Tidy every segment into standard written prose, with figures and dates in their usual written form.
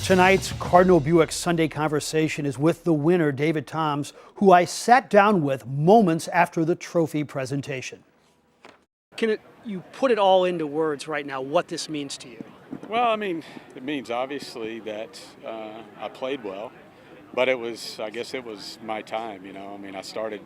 Tonight's Cardinal Buick Sunday Conversation is with the winner, David Toms, who I sat down with moments after the trophy presentation. You put it all into words right now, what this means to you? Well, I mean, it means obviously that I played well, but I guess it was my time, I mean, I started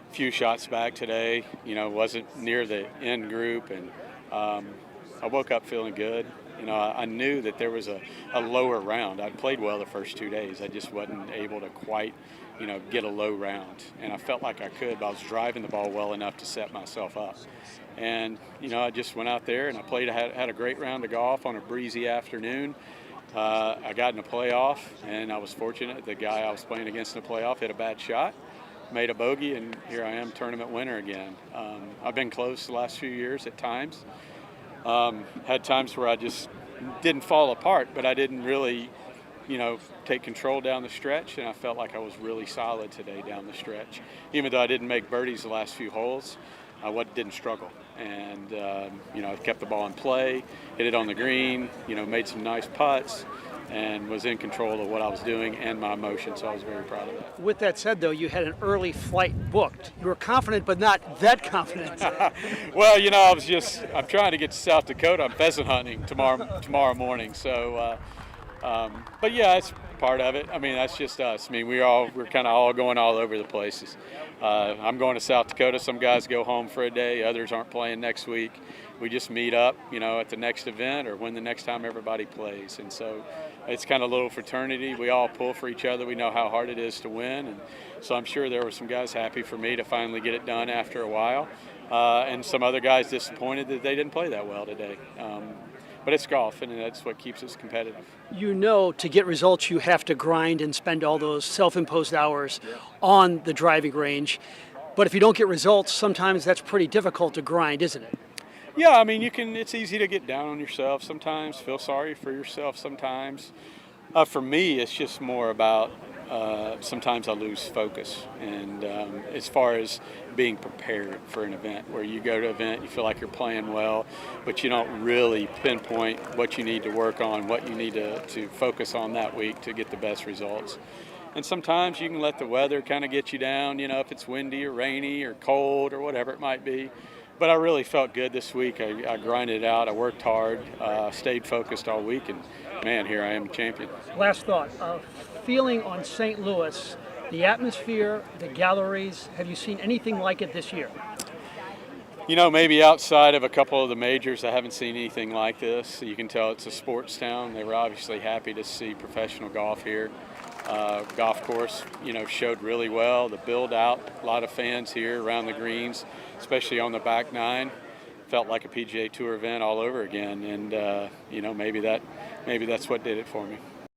a few shots back today, wasn't near the end group, and I woke up feeling good. I knew that there was a lower round. I'd played well the first 2 days. I just wasn't able to quite, get a low round. And I felt like I could, but I was driving the ball well enough to set myself up. And, I just went out there and I played. I had a great round of golf on a breezy afternoon. I got in a playoff, and I was fortunate. The guy I was playing against in the playoff hit a bad shot, made a bogey, and here I am, tournament winner again. I've been close the last few years at times. Had times where I just didn't fall apart, but I didn't really, take control down the stretch, and I felt like I was really solid today down the stretch. Even though I didn't make birdies the last few holes, I didn't struggle. And, I kept the ball in play, hit it on the green, made some nice putts, and was in control of what I was doing and my emotion, so I was very proud of that. With that said, though, you had an early flight booked. You were confident, but not that confident. Well, I'm trying to get to South Dakota. I'm pheasant hunting tomorrow morning, so, but yeah, it's part of it. I mean, that's just us. I mean, we're kind of all going all over the places. I'm going to South Dakota. Some guys go home for a day. Others aren't playing next week. We just meet up, at the next event or when the next time everybody plays. And so it's kind of a little fraternity. We all pull for each other. We know how hard it is to win. And so I'm sure there were some guys happy for me to finally get it done after a while. And some other guys disappointed that they didn't play that well today. But it's golf, and that's what keeps us competitive. To get results, you have to grind and spend all those self-imposed hours on the driving range. But if you don't get results, sometimes that's pretty difficult to grind, isn't it? Yeah, I mean, it's easy to get down on yourself sometimes, feel sorry for yourself sometimes. For me, it's just more about sometimes I lose focus. And as far as being prepared for an event, where you go to an event, you feel like you're playing well, but you don't really pinpoint what you need to work on, what you need to focus on that week to get the best results. And sometimes you can let the weather kind of get you down, if it's windy or rainy or cold or whatever it might be. But I really felt good this week. I grinded it out. I worked hard, stayed focused all week, and man, here I am, champion. Last thought, feeling on St. Louis, the atmosphere, the galleries, have you seen anything like it this year? Maybe outside of a couple of the majors, I haven't seen anything like this. You can tell it's a sports town. They were obviously happy to see professional golf here. Golf course, showed really well. The build out, a lot of fans here around the greens, especially on the back nine. Felt like a PGA Tour event all over again, and maybe that's what did it for me.